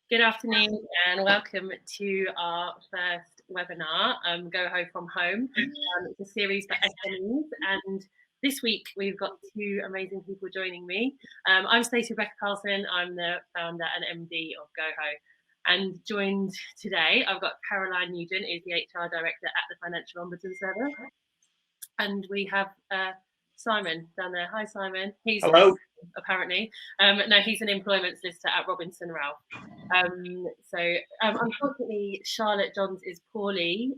Good afternoon and welcome to our first webinar, Goho from Home. It's a series for SMEs, and this week we've got two amazing people joining me. I'm Stacey Rebecca Carlson. I'm the founder and MD of Goho, and joined today I've got Caroline Nugent, who's the HR director at the Financial Ombudsman Service, and we have Simon down there. Hi, Simon. He's hello. Apparently, no, he's an employment solicitor at Robinson Ralph. Unfortunately, Charlotte Johns is poorly.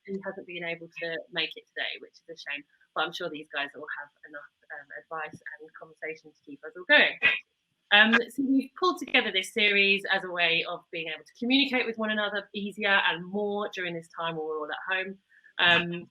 She hasn't been able to make it today, which is a shame. But I'm sure these guys will have enough advice and conversation to keep us all going. So we've pulled together this series as a way of being able to communicate with one another easier and more during this time when we're all at home.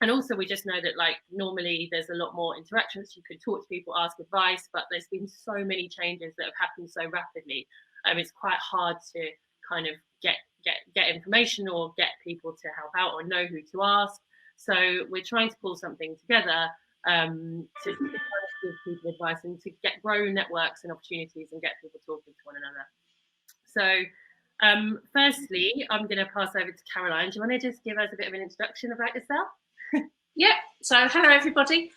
And also, we just know that, like, normally there's a lot more interactions. You could talk to people, ask advice, but there's been so many changes that have happened so rapidly. It's quite hard to kind of get information or get people to help out or know who to ask. So we're trying to pull something together to give people advice and to grow networks and opportunities and get people talking to one another. So firstly, I'm going to pass over to Caroline. Do you want to just give us a bit of an introduction about yourself? Yeah, so hello everybody.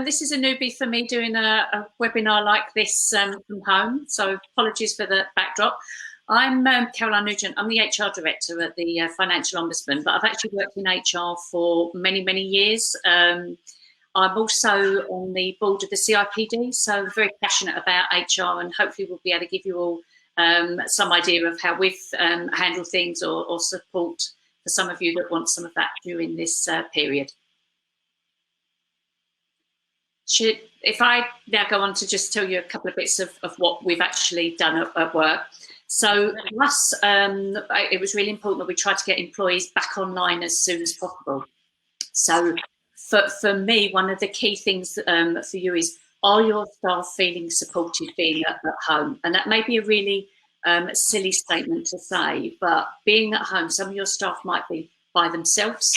This is a newbie for me doing a webinar like this from home, so apologies for the backdrop. I'm Caroline Nugent. I'm the HR director at the Financial Ombudsman, but I've actually worked in HR for many years. I'm also on the board of the CIPD, so I'm very passionate about HR, and hopefully we'll be able to give you all some idea of how we've handled things or support for some of you that want some of that during this period. If I now go on to just tell you a couple of bits of what we've actually done at work. So for us, it was really important that we tried to get employees back online as soon as possible. So for me, one of the key things for you is, are your staff feeling supported being at home? And that may be a really silly statement to say, but being at home, some of your staff might be by themselves.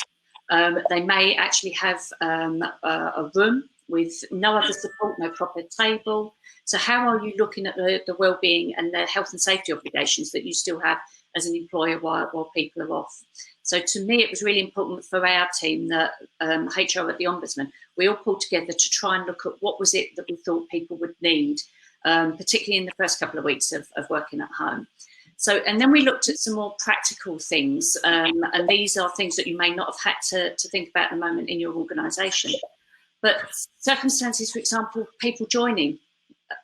They may actually have a room with no other support, no proper table. So how are you looking at the well-being and the health and safety obligations that you still have as an employer while people are off? So to me, it was really important for our team that HR at the Ombudsman, we all pulled together to try and look at what was it that we thought people would need, particularly in the first couple of weeks of working at home. So, and then we looked at some more practical things, and these are things that you may not have had to think about at the moment in your organisation. But circumstances, for example, people joining,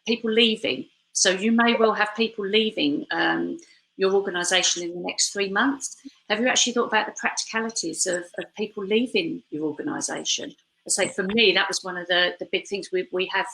people leaving. So you may well have people leaving your organisation in the next 3 months. Have you actually thought about the practicalities of people leaving your organisation? I say for me, that was one of the big things. We have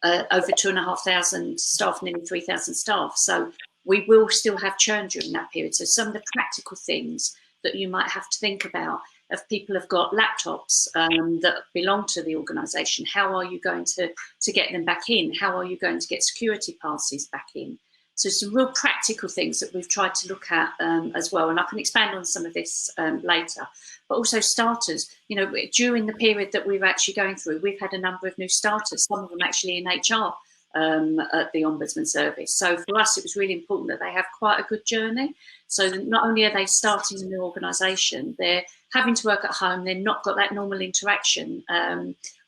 over 2,500 staff, nearly 3,000 staff. So we will still have churn during that period. So some of the practical things that you might have to think about, if people have got laptops that belong to the organisation, how are you going to get them back in? How are you going to get security passes back in? So some real practical things that we've tried to look at as well. And I can expand on some of this later. But also starters, you know, during the period that we're actually going through, we've had a number of new starters, some of them actually in HR at the Ombudsman Service. So for us, it was really important that they have quite a good journey. So not only are they starting a new organisation, they're having to work at home, they've not got that normal interaction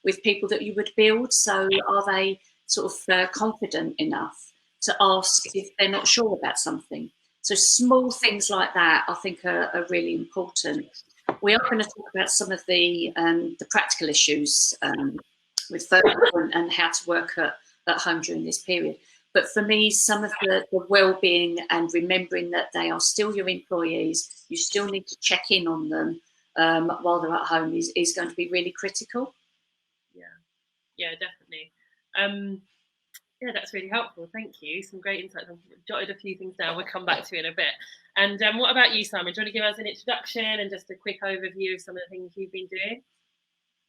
with people that you would build. So are they sort of confident enough to ask if they're not sure about something? So small things like that, I think, are really important. We are going to talk about some of the practical issues with furlough and how to work at home during this period. But for me, some of the well-being and remembering that they are still your employees, you still need to check in on them while they're at home is going to be really critical. Yeah, definitely. Yeah, that's really helpful. Thank you. Some great insights. I've jotted a few things down. We'll come back to in a bit. And what about you, Simon? Do you want to give us an introduction and just a quick overview of some of the things you've been doing?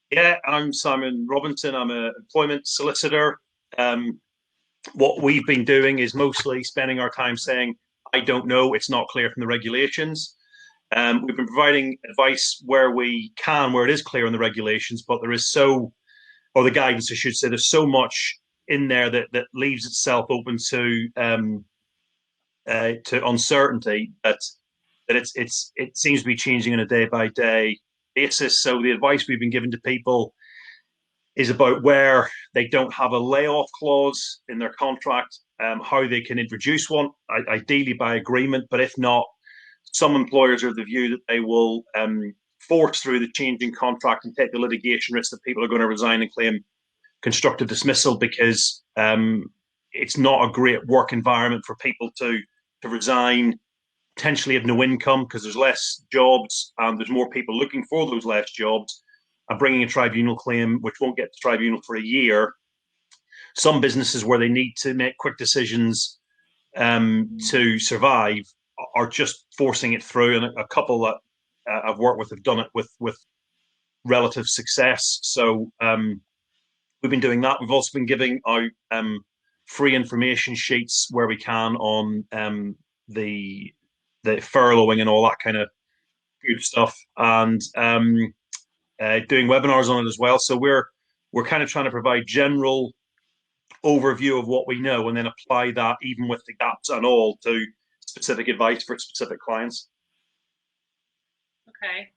Yeah, I'm Simon Robinson. I'm an employment solicitor. What we've been doing is mostly spending our time saying, I don't know, it's not clear from the regulations. We've been providing advice where we can, where it is clear in the regulations, but there is or the guidance, I should say, there's so much in there that leaves itself open to to uncertainty that it seems to be changing on a day by day basis. So the advice we've been giving to people is about where they don't have a layoff clause in their contract, how they can introduce one, ideally by agreement, but if not, some employers are of the view that they will force through the changing contract and take the litigation risk that people are going to resign and claim constructive dismissal, because it's not a great work environment for people to resign, potentially have no income because there's less jobs and there's more people looking for those less jobs, and bringing a tribunal claim which won't get to tribunal for a year. Some businesses where they need to make quick decisions to survive are just forcing it through, and a couple that I've worked with have done it with relative success. So we've been doing that. We've also been giving out free information sheets where we can on the furloughing and all that kind of good stuff, and doing webinars on it as well. So we're kind of trying to provide general overview of what we know, and then apply that, even with the gaps and all, to specific advice for specific clients. Okay.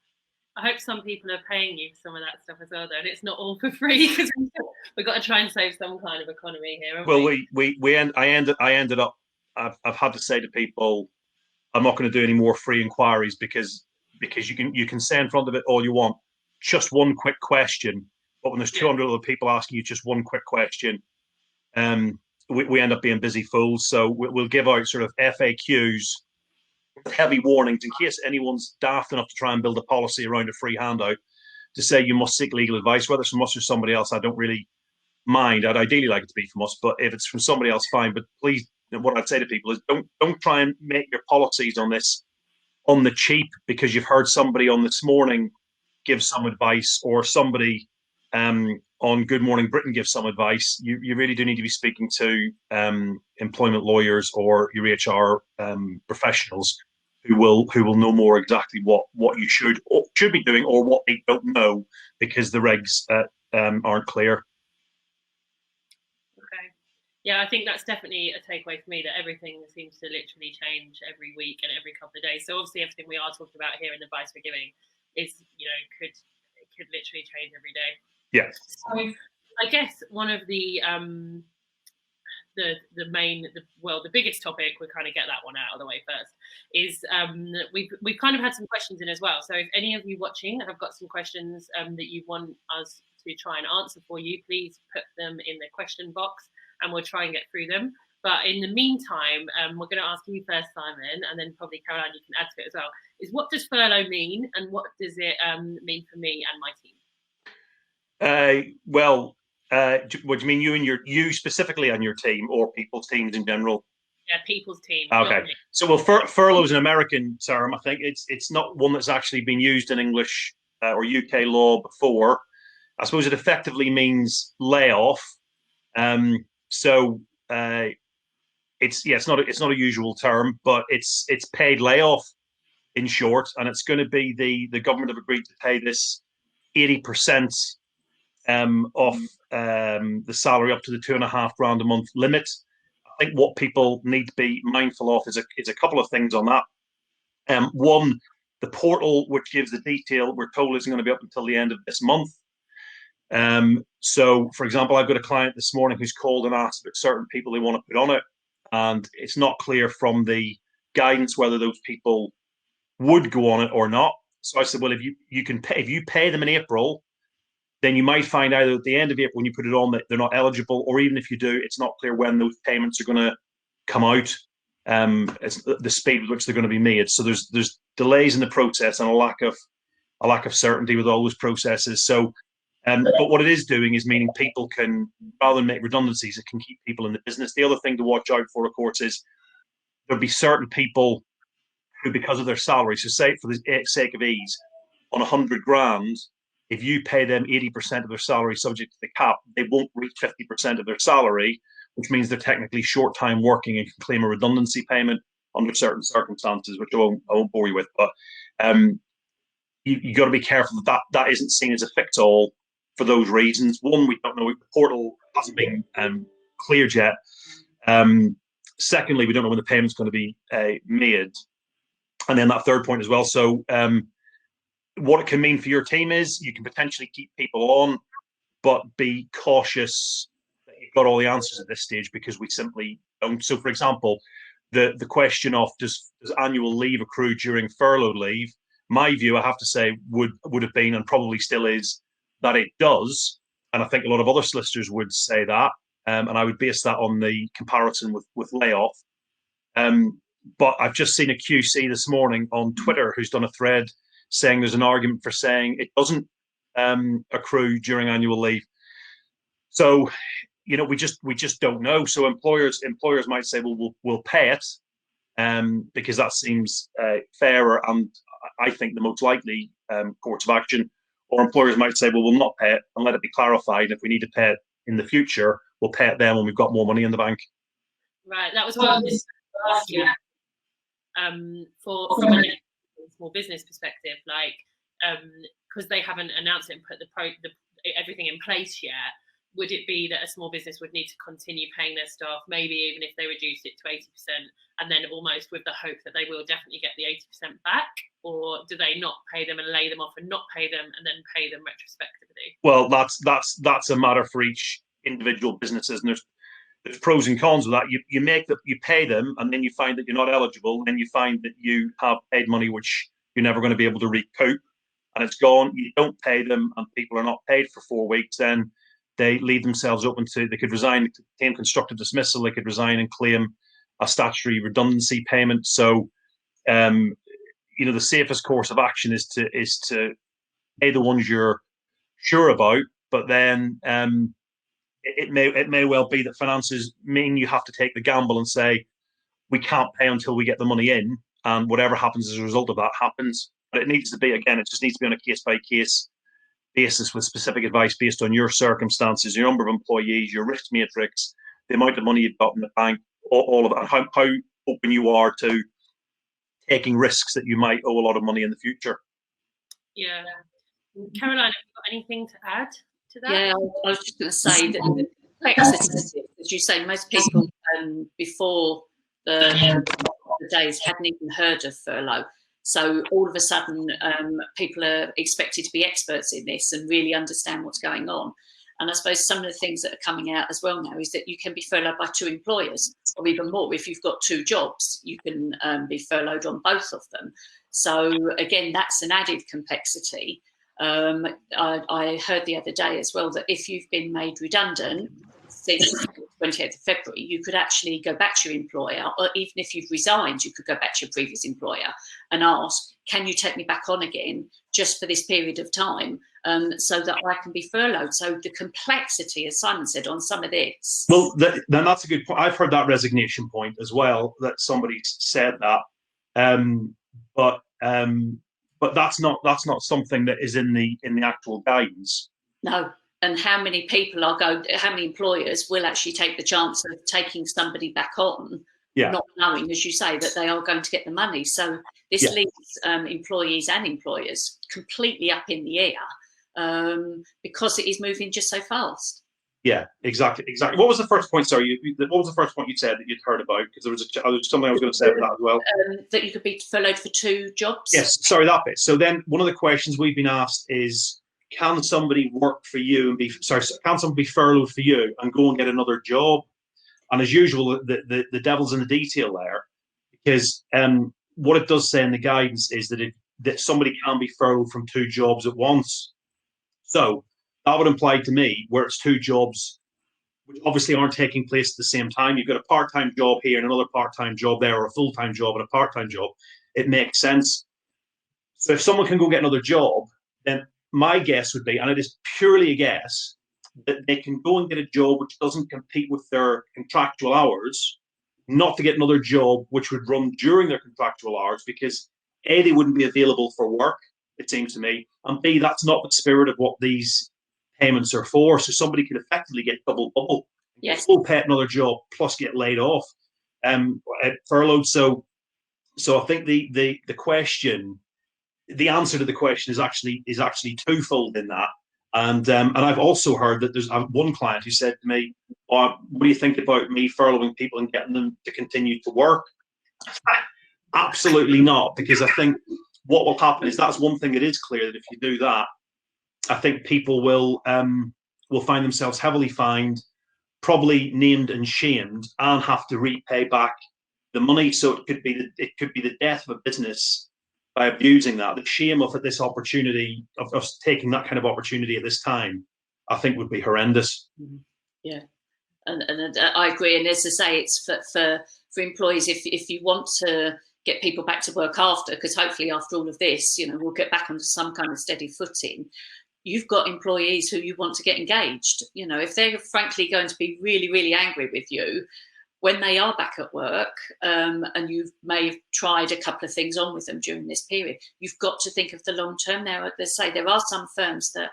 I hope some people are paying you for some of that stuff as well, though, and it's not all for free, because we've got to try and save some kind of economy here. Well, I ended up. I've had to say to people, I'm not going to do any more free inquiries because you can say in front of it all you want, just one quick question, but when there's 200 other people asking you just one quick question, we end up being busy fools. So we'll give out sort of FAQs with heavy warnings in case anyone's daft enough to try and build a policy around a free handout to say you must seek legal advice, whether it's from us or somebody else. I don't really mind. I'd ideally like it to be from us, but if it's from somebody else, fine. But please, what I'd say to people is don't try and make your policies on this on the cheap because you've heard somebody on This Morning give some advice, or somebody on Good Morning Britain give some advice. You really do need to be speaking to employment lawyers or your HR professionals who will know more exactly what you should be doing, or what they don't know because the regs aren't clear. Okay. Yeah, I think that's definitely a takeaway for me, that everything seems to literally change every week and every couple of days. So obviously everything we are talking about here and the advice we're giving is, could literally change every day. Yeah. So I guess one of the biggest topic, we'll kind of get that one out of the way first, is we've kind of had some questions in as well. So if any of you watching have got some questions that you want us to try and answer for you, please put them in the question box and we'll try and get through them. But in the meantime, we're going to ask you first, Simon, and then probably Caroline, you can add to it as well, is what does furlough mean, and what does it mean for me and my team? What do you mean, you specifically on your team, or people's teams in general? Yeah, people's team. Okay. So, furlough is an American term. I think it's not one that's actually been used in English or UK law before. I suppose it effectively means layoff. It's not a usual term, but it's paid layoff in short, and it's going to be the government have agreed to pay this 80% of the salary up to the $2,500 a month limit. I think what people need to be mindful of is a couple of things on that. One, the portal which gives the detail, we're told, isn't going to be up until the end of this month. So, for example, I've got a client this morning who's called and asked about certain people they want to put on it, and it's not clear from the guidance whether those people would go on it or not. So I said, well, if you pay them in April, then you might find out at the end of April when you put it on that they're not eligible, or even if you do, it's not clear when those payments are going to come out. It's the speed with which they're going to be made. So there's delays in the process and a lack of certainty with all those processes. So, but what it is doing is meaning people can, rather than make redundancies, it can keep people in the business. The other thing to watch out for, of course, is there'll be certain people who, because of their salary, so say for the sake of ease, on 100 grand, if you pay them 80% of their salary subject to the cap, they won't reach 50% of their salary, which means they're technically short time working and can claim a redundancy payment under certain circumstances, which I won't bore you with. But you got to be careful that isn't seen as a fix-all for those reasons. One, we don't know, the portal hasn't been cleared yet. Secondly, we don't know when the payment's going to be made. And then that third point as well. So what it can mean for your team is you can potentially keep people on, but be cautious that you've got all the answers at this stage, because we simply don't. So, for example, the question of does annual leave accrue during furlough leave? My view, I have to say, would have been, and probably still is, that it does. And I think a lot of other solicitors would say that. And I would base that on the comparison with layoff. But I've just seen a QC this morning on Twitter who's done a thread saying there's an argument for saying it doesn't accrue during annual leave. So, you know, we just don't know. So employers might say, well, we'll pay it because that seems fairer and I think the most likely course of action. Or employers might say, well, we'll not pay it and let it be clarified. If we need to pay it in the future, we'll pay it then when we've got more money in the bank. Right, that was what I was asking. From a small business perspective, like because they haven't announced it and put everything in place yet, would it be that a small business would need to continue paying their staff, maybe even if they reduced it to 80%, and then almost with the hope that they will definitely get the 80% back? Or do they not pay them and lay them off and not pay them and then pay them retrospectively? Well, that's a matter for each individual businesses, and there's pros and cons with that. You pay them, and then you find that you're not eligible. Then you find that you have paid money which you're never going to be able to recoup, and it's gone. You don't pay them, and people are not paid for 4 weeks. Then they leave themselves open to, they could resign, claim constructive dismissal. They could resign and claim a statutory redundancy payment. So, the safest course of action is to pay the ones you're sure about, but then it may well be that finances mean you have to take the gamble and say, we can't pay until we get the money in, and whatever happens as a result of that happens. But it needs to be, again, it just needs to be on a case-by-case basis with specific advice based on your circumstances, your number of employees, your risk matrix, the amount of money you've got in the bank, all of it, and how open you are to taking risks that you might owe a lot of money in the future. Yeah. Caroline, have you got anything to add to that? Yeah, I was just going to say that the complexity, as you say, most people before the days hadn't even heard of furlough. So all of a sudden, people are expected to be experts in this and really understand what's going on. And I suppose some of the things that are coming out as well now is that you can be furloughed by 2 employers, or even more. If you've got 2 jobs, you can be furloughed on both of them. So again, that's an added complexity. I heard the other day as well that if you've been made redundant since the 28th of February, you could actually go back to your employer, or even if you've resigned, you could go back to your previous employer and ask, can you take me back on again just for this period of time so that I can be furloughed? So the complexity, as Simon said, on some of this. Well, then that's a good point. I've heard that resignation point as well, that somebody said that. But that's not something that is in the actual guidance. No. And how many people how many employers will actually take the chance of taking somebody back on, not knowing, as you say, that they are going to get the money? So this leaves employees and employers completely up in the air because it is moving just so fast. Yeah, exactly. What was the first point? Sorry, what was the first point you said that you'd heard about? Because there was something I was going to say about that as well. That you could be furloughed for 2 jobs. Yes, sorry, that bit. So then one of the questions we've been asked is, can somebody work for you and can somebody be furloughed for you and go and get another job? And as usual, the devil's in the detail there, because what it does say in the guidance is that somebody can be furloughed from 2 jobs at once. So that would imply to me where it's 2 jobs, which obviously aren't taking place at the same time. You've got a part-time job here and another part-time job there, or a full-time job and a part-time job. It makes sense. So if someone can go get another job, then my guess would be, and it is purely a guess, that they can go and get a job which doesn't compete with their contractual hours, not to get another job which would run during their contractual hours, because A, they wouldn't be available for work, it seems to me, and B, that's not the spirit of what these payments are for. So somebody could effectively get double bubble. Yes. Full pay another job plus get laid off, furloughed. So I think the answer to the question is actually twofold in that, And I've also heard that there's one client who said to me, "Oh, what do you think about me furloughing people and getting them to continue to work?" Absolutely not, because I think what will happen is, that's one thing that is clear, that if you do that, I think people will find themselves heavily fined, probably named and shamed, and have to repay back the money. So it could be the death of a business by abusing that. The shame of this opportunity, of taking that kind of opportunity at this time, I think would be horrendous. Yeah, and I agree. And as I say, it's for employees, if you want to get people back to work after, because hopefully after all of this, we'll get back onto some kind of steady footing. You've got employees who you want to get engaged. If they're frankly going to be really, really angry with you when they are back at work, and you may have tried a couple of things on with them during this period, you've got to think of the long term. Now, they say there are some firms that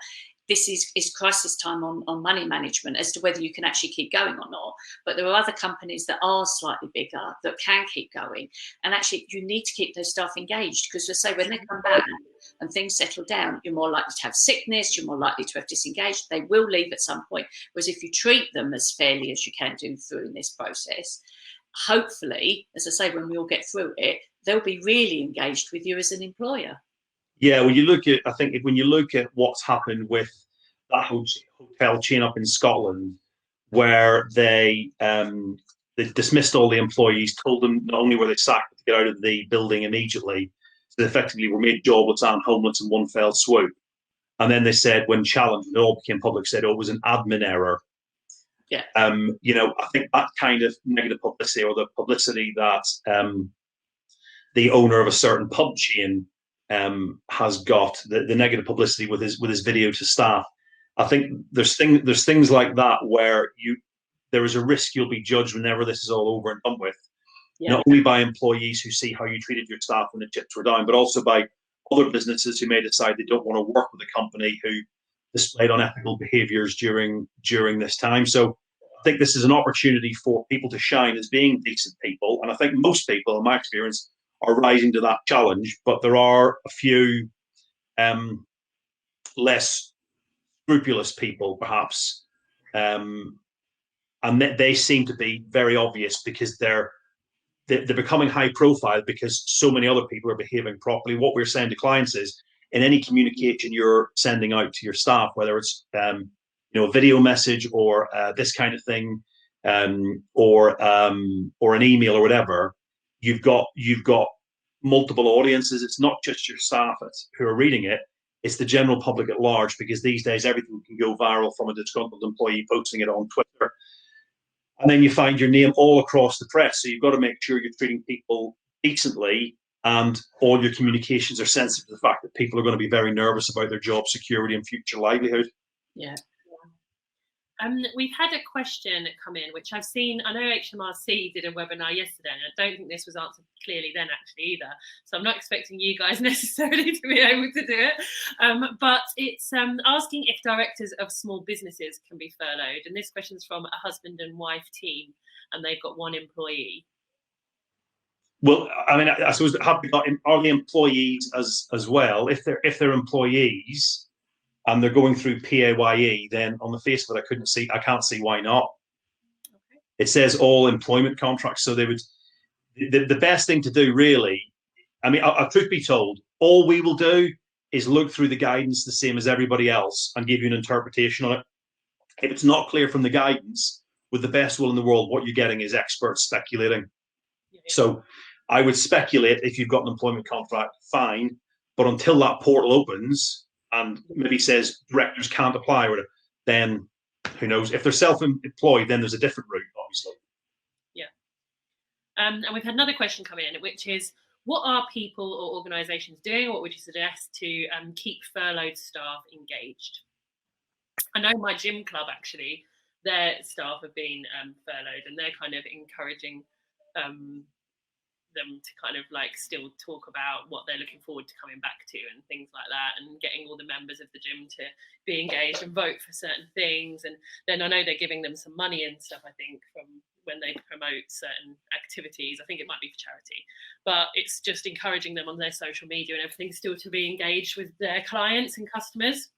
this is crisis time on money management as to whether you can actually keep going or not. But there are other companies that are slightly bigger that can keep going. And actually, you need to keep those staff engaged, because they say when they come back and things settle down, you're more likely to have sickness, you're more likely to have disengaged. They will leave at some point. Whereas if you treat them as fairly as you can do through this process, hopefully, as I say, when we all get through it, they'll be really engaged with you as an employer. Yeah, when you look at what's happened with that hotel chain up in Scotland, where they dismissed all the employees, told them not only were they sacked to get out of the building immediately, so they effectively were made jobless and homeless in one fell swoop. And then they said, when challenged, it all became public, said, "Oh, it was an admin error." Yeah. I think that kind of negative publicity, or the publicity that the owner of a certain pub chain has got, the negative publicity with his video to staff. I think there's things like that where there is a risk you'll be judged whenever this is all over and done with. Yeah. Not only by employees who see how you treated your staff when the chips were down, but also by other businesses who may decide they don't want to work with a company who displayed unethical behaviours during this time. So I think this is an opportunity for people to shine as being decent people, and I think most people, in my experience, are rising to that challenge. But there are a few less scrupulous people, perhaps, and they seem to be very obvious, because they're becoming high profile because so many other people are behaving properly. What we're saying to clients is, in any communication you're sending out to your staff, whether it's a video message or this kind of thing, or an email or whatever, you've got multiple audiences. It's not just your staff who are reading it, it's the general public at large, because these days everything can go viral, from a disgruntled employee posting it on Twitter. And then you find your name all across the press. So you've got to make sure you're treating people decently, and all your communications are sensitive to the fact that people are going to be very nervous about their job security and future livelihood. Yeah. We've had a question come in, which I've seen. I know HMRC did a webinar yesterday, and I don't think this was answered clearly then actually either. So I'm not expecting you guys necessarily to be able to do it. But it's asking if directors of small businesses can be furloughed. And this question's from a husband and wife team, and they've got one employee. Well, I mean, I suppose, are the employees as well? If they're employees and they're going through PAYE, then on the face of it, I can't see why not. Okay. It says all employment contracts, so they would. The best thing to do, really, I mean, truth be told, all we will do is look through the guidance the same as everybody else and give you an interpretation on it. If it's not clear from the guidance, with the best will in the world, what you're getting is experts speculating. Yeah. So I would speculate, if you've got an employment contract, fine, but until that portal opens and maybe says directors can't apply, or then who knows? If they're self-employed, then there's a different route, obviously. Yeah. And we've had another question come in, which is, what are people or organisations doing, or what would you suggest to keep furloughed staff engaged? I know my gym club, actually, their staff have been furloughed, and they're kind of encouraging them to kind of like still talk about what they're looking forward to coming back to and things like that, and getting all the members of the gym to be engaged and vote for certain things. And then I know they're giving them some money and stuff, I think, from when they promote certain activities. I think it might be for charity, but it's just encouraging them on their social media and everything still to be engaged with their clients and customers.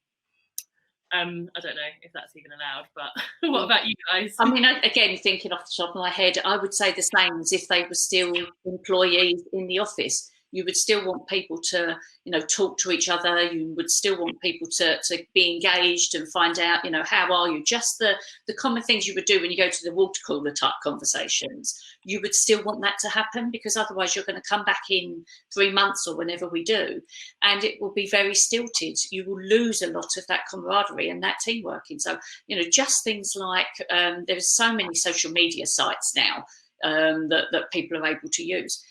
I don't know if that's even allowed, but what about you guys? I mean, again, thinking off the top of my head, I would say the same as if they were still employees in the office. You would still want people to, talk to each other. You would still want people to be engaged and find out, how are you? Just the common things you would do when you go to the water cooler type conversations. You would still want that to happen, because otherwise you're going to come back in 3 months or whenever we do, and it will be very stilted. You will lose a lot of that camaraderie and that team working. So, just things like there's so many social media sites now that people are able to use.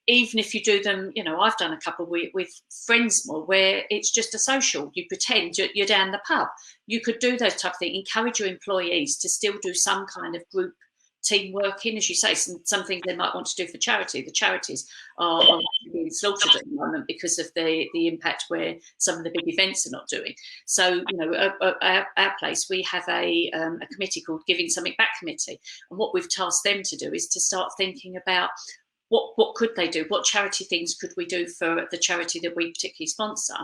Even if you do them, I've done a couple with friends more, where it's just a social. You pretend you're down the pub. You could do those type of things. Encourage your employees to still do some kind of group team working, as you say, some things they might want to do for charity. The charities are being slaughtered at the moment because of the impact where some of the big events are not doing. So, at our place, we have a committee called Giving Something Back Committee. And what we've tasked them to do is to start thinking about what could they do? What charity things could we do for the charity that we particularly sponsor?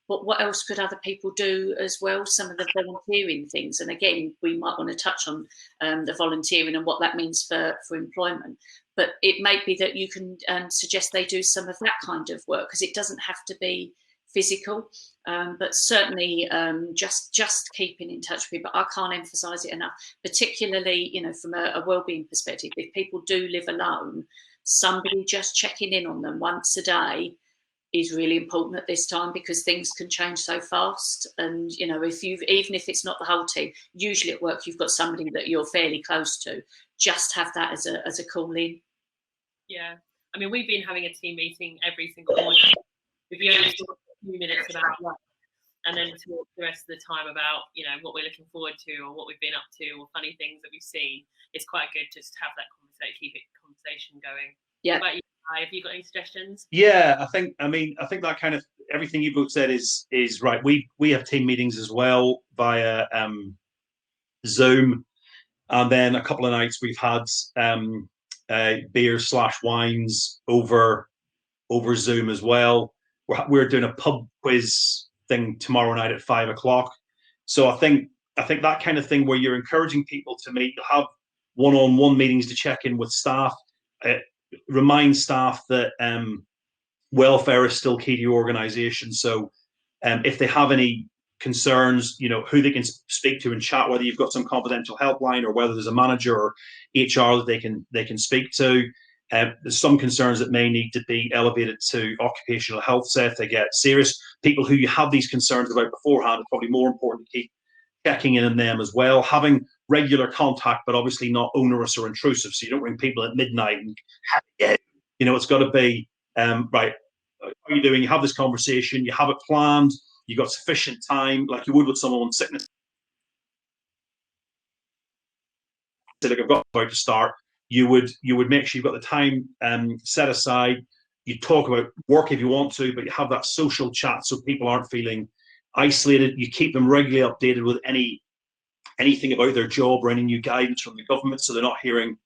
But what else could other people do as well? Some of the volunteering things. And again, we might want to touch on the volunteering and what that means for employment. But it may be that you can suggest they do some of that kind of work, because it doesn't have to be physical, but certainly just keeping in touch with people. I can't emphasise it enough, particularly, from a wellbeing perspective. If people do live alone, somebody just checking in on them once a day is really important at this time, because things can change so fast. And even if it's not the whole team, usually at work you've got somebody that you're fairly close to. Just have that as a call in. Yeah, I mean, we've been having a team meeting every single morning. We've only talked a few minutes about work, and then talk the rest of the time about what we're looking forward to, or what we've been up to, or funny things that we've seen. It's quite good just to have that keep it conversation going. Yeah. What about you, Kai? Have you got any suggestions? Yeah, I think that kind of everything you both said is right. We have team meetings as well via Zoom, and then a couple of nights we've had beers/wines over Zoom as well. We're doing a pub quiz thing tomorrow night at 5:00. So I think that kind of thing, where you're encouraging people to meet, you'll have one-on-one meetings to check in with staff, remind staff that welfare is still key to your organisation. So if they have any concerns, who they can speak to and chat, whether you've got some confidential helpline or whether there's a manager or HR that they can speak to. There's some concerns that may need to be elevated to occupational health. So if they get serious, people who you have these concerns about beforehand, it's probably more important to keep checking in on them as well. Having regular contact, but obviously not onerous or intrusive. So you don't ring people at midnight and it's got to be right. How are you doing? You have this conversation. You have it planned. You got sufficient time, like you would with someone on sickness. So like I've got about to start. You would make sure you've got the time set aside. You talk about work if you want to, but you have that social chat so people aren't feeling isolated. You keep them regularly updated with anything about their job or any new guidance from the government, so they're not hearing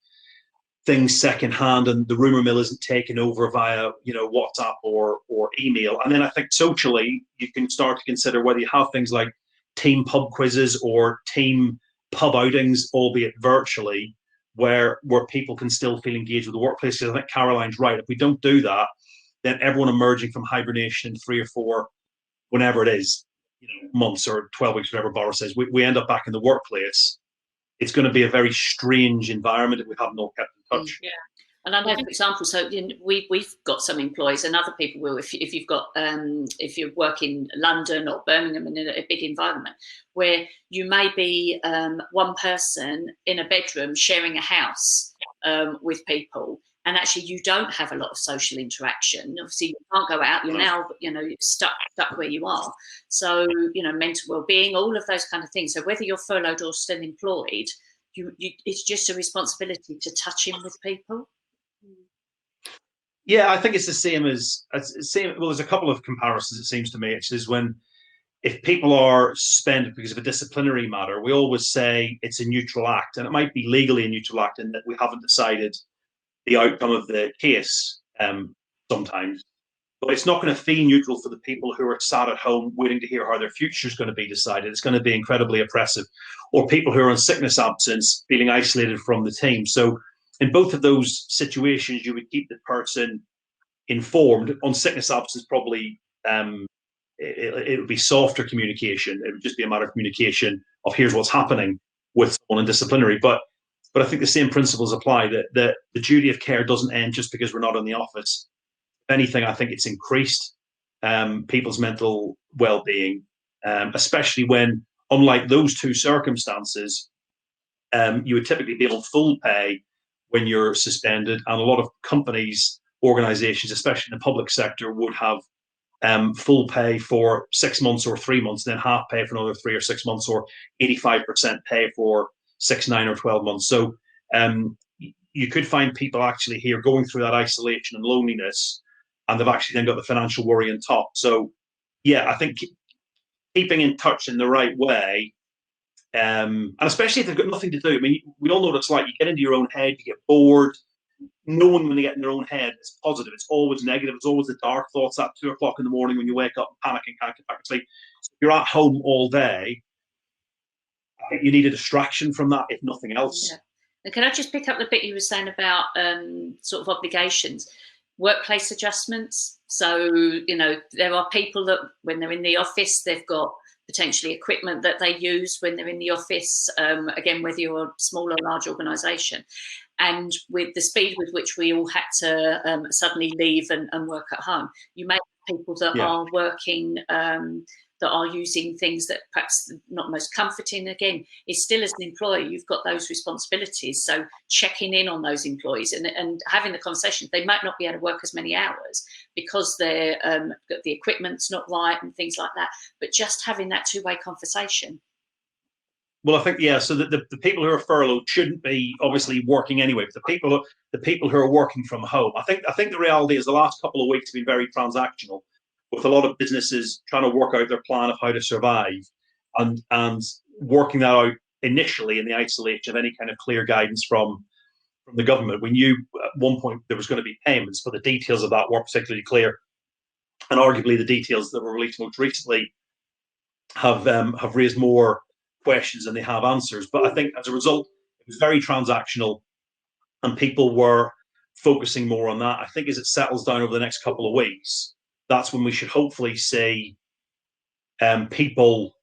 things secondhand and the rumor mill isn't taken over via WhatsApp or email. And then I think socially you can start to consider whether you have things like team pub quizzes or team pub outings, albeit virtually, where people can still feel engaged with the workplace. Because I think Caroline's right. If we don't do that, then everyone emerging from hibernation in 3 or 4, whenever it is, months or 12 weeks, whatever Boris says, we end up back in the workplace. It's going to be a very strange environment if we haven't all kept in touch. Yeah. And I know, for example, so we've got some employees, and other people will, if you've got if you work in London or Birmingham in a big environment, where you may be one person in a bedroom sharing a house with people, and actually you don't have a lot of social interaction. Obviously, you can't go out. You're now you're stuck where you are. So mental well-being, all of those kind of things. So whether you're furloughed or still employed, it's just a responsibility to touch in with people. Yeah, I think it's the same as well. There's a couple of comparisons, it seems to me. It is if people are suspended because of a disciplinary matter, we always say it's a neutral act, and it might be legally a neutral act in that we haven't decided the outcome of the case sometimes. But it's not going to fee neutral for the people who are sat at home waiting to hear how their future is going to be decided. It's going to be incredibly oppressive. Or people who are on sickness absence, feeling isolated from the team. So in both of those situations, you would keep the person informed. On sickness absence, probably it would be softer communication. It would just be a matter of communication of here's what's happening with someone in disciplinary. But I think the same principles apply, that the duty of care doesn't end just because we're not in the office. If anything, I think it's increased people's mental well-being, especially when, unlike those two circumstances, you would typically be on full pay when you're suspended, and a lot of companies, organizations, especially in the public sector, would have full pay for 6 months or 3 months, then half pay for another 3 or 6 months, or 85% pay for 6, 9, or 12 months. So you could find people actually here going through that isolation and loneliness, and they've actually then got the financial worry on top. So yeah, I think keeping in touch in the right way, and especially if they've got nothing to do. I mean, we all know what it's like. You get into your own head, you get bored. No one, when they get in their own head, is positive. It's always negative. It's always the dark thoughts at 2 o'clock in the morning when you wake up and panic and can't get back to sleep. So if you're at home all day, I think you need a distraction from that, if nothing else. Yeah. And can I just pick up the bit you were saying about sort of obligations, workplace adjustments? So, you know, there are people that when they're in the office, they've got potentially equipment that they use when they're in the office, again, whether you're a small or large organisation. And with the speed with which we all had to suddenly leave and work at home, you may have people that are working, that are using things that perhaps not most comforting. Again, it's still, as an employer, you've got those responsibilities. So checking in on those employees and having the conversation. They might not be able to work as many hours because they're the equipment's not right and things like that. But just having that two-way conversation. Well, I think, yeah, so the people who are furloughed shouldn't be obviously working anyway. But the people who are working from home, I think the reality is the last couple of weeks have been very transactional, with a lot of businesses trying to work out their plan of how to survive, and working that out initially in the isolation of any kind of clear guidance from the government. We knew at one point there was going to be payments, but the details of that weren't particularly clear. And arguably the details that were released most recently have raised more questions than they have answers. But I think as a result, it was very transactional, and people were focusing more on that. I think as it settles down over the next couple of weeks, that's when we should hopefully see people,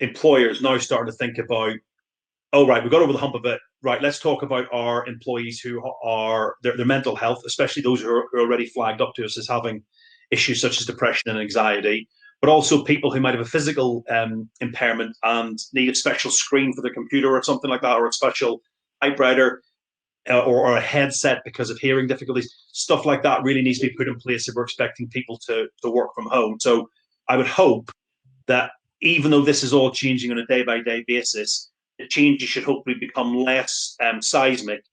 employers now starting to think about, oh, right, we got over the hump of it. Right, let's talk about our employees who are their mental health, especially those who are already flagged up to us as having issues such as depression and anxiety, but also people who might have a physical impairment and need a special screen for their computer or something like that, or a special typewriter or a headset because of hearing difficulties. Stuff like that really needs to be put in place if we're expecting people to work from home. So I would hope that even though this is all changing on a day-by-day basis, the changes should hopefully become less seismic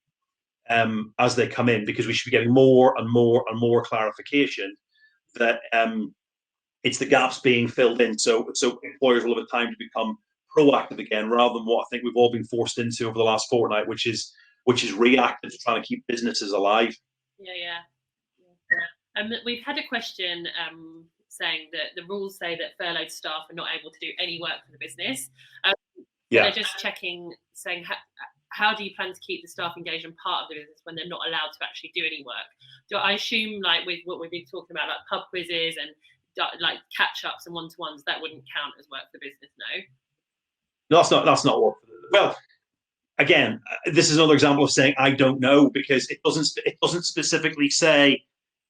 as they come in, because we should be getting more and more and more clarification that it's the gaps being filled in. So employers will have a time to become proactive again, rather than what I think we've all been forced into over the last fortnight, which is reactive to trying to keep businesses alive. Yeah. We've had a question saying that the rules say that furloughed staff are not able to do any work for the business. They're just checking, saying how do you plan to keep the staff engaged and part of the business when they're not allowed to actually do any work? Do I assume, like with what we've been talking about, like pub quizzes and like catch-ups and one-to-ones, that wouldn't count as work for the business? No, that's not work. Well, again, this is another example of saying I don't know, because it doesn't specifically say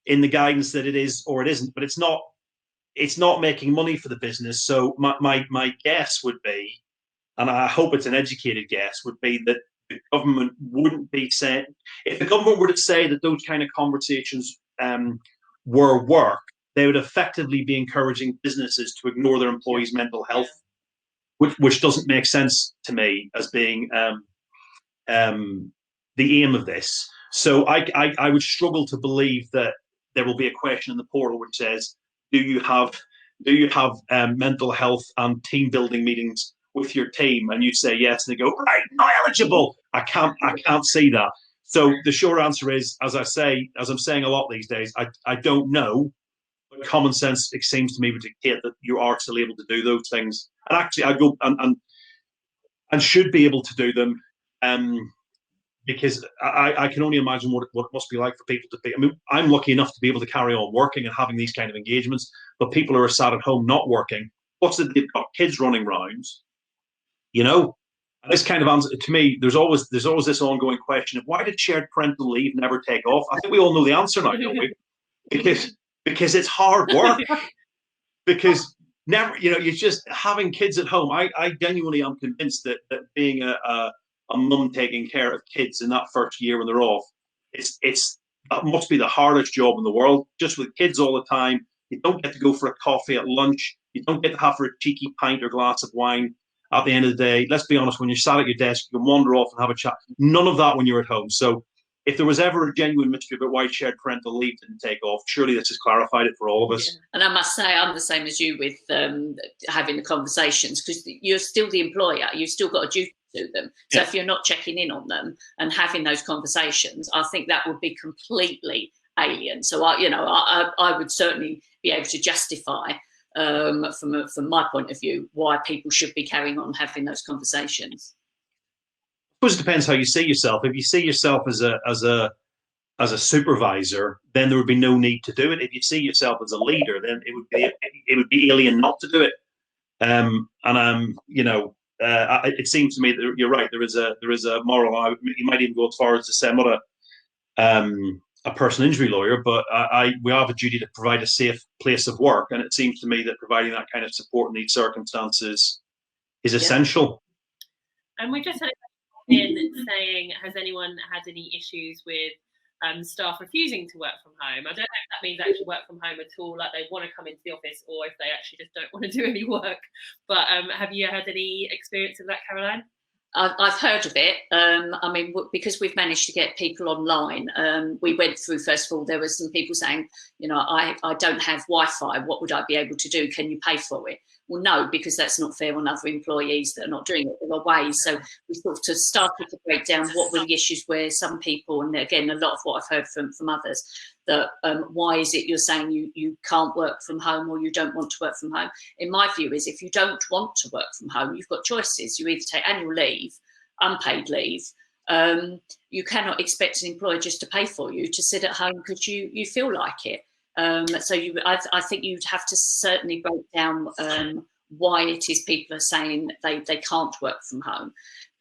in the guidance that it is or it isn't. But it's not making money for the business. So my guess would be, and I hope it's an educated guess, would be that the government wouldn't be saying, if the government were to say that those kind of conversations were work, they would effectively be encouraging businesses to ignore their employees' mental health, which doesn't make sense to me as being the aim of this. So I would struggle to believe that there will be a question in the portal which says, do you have mental health and team building meetings with your team? And you say yes, and they go, right, not eligible. I can't see that. So the short answer is, as I'm saying a lot these days, I don't know. But common sense, it seems to me, would dictate that you are still able to do those things. And actually, I go and should be able to do them, because I can only imagine what it must be like for people to be. I mean, I'm lucky enough to be able to carry on working and having these kind of engagements, but people who are sat at home not working, they've got kids running rounds, you know? And this kind of answer, to me, there's always this ongoing question of, why did shared parental leave never take off? I think we all know the answer now, don't we? Because it's hard work. Because never, you're just having kids at home. I genuinely am convinced that being a mum taking care of kids in that first year when they're off, that must be the hardest job in the world. Just with kids all the time, you don't get to go for a coffee at lunch. You don't get to have for a cheeky pint or glass of wine at the end of the day. Let's be honest, when you're sat at your desk, you can wander off and have a chat. None of that when you're at home. So if there was ever a genuine mystery about why shared parental leave didn't take off, surely this has clarified it for all of us. Yeah. And I must say, I'm the same as you with having the conversations, because you're still the employer. You've still got a duty to them. So if you're not checking in on them and having those conversations, I think that would be completely alien. So I would certainly be able to justify, from my point of view, why people should be carrying on having those conversations. I suppose it depends how you see yourself. If you see yourself as a supervisor, then there would be no need to do it. If you see yourself as a leader, then it would be alien not to do it. It seems to me that you're right. There is a moral. You might even go as far as to say I'm not a personal injury lawyer, but we have a duty to provide a safe place of work, and it seems to me that providing that kind of support in these circumstances is essential. And we just had in saying, has anyone had any issues with staff refusing to work from home? I don't know if that means actually work from home at all, like they want to come into the office, or if they actually just don't want to do any work. But have you had any experience of that, Caroline? I've heard of it. I mean, because we've managed to get people online, we went through, first of all, there were some people saying, I don't have Wi-Fi. What would I be able to do? Can you pay for it? Well, no, because that's not fair on other employees that are not doing it. There are ways. So we sort of started to break down what were the issues where some people, and again, a lot of what I've heard from others, that why is it you're saying you can't work from home or you don't want to work from home? In my view is, if you don't want to work from home, you've got choices. You either take annual leave, unpaid leave. You cannot expect an employer just to pay for you to sit at home because you feel like it. So I think you'd have to certainly break down why it is people are saying they can't work from home.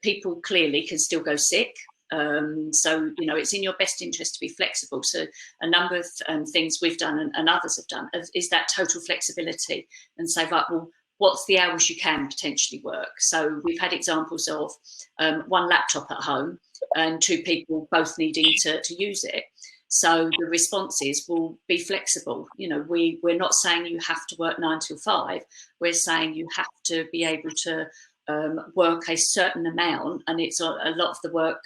People clearly can still go sick. So, it's in your best interest to be flexible. So a number of things we've done and others have done is that total flexibility, and say, right, well, what's the hours you can potentially work? So we've had examples of one laptop at home and two people both needing to use it. So the responses will be flexible. We're not saying you have to work 9 till 5. We're saying you have to be able to work a certain amount, and it's a lot of the work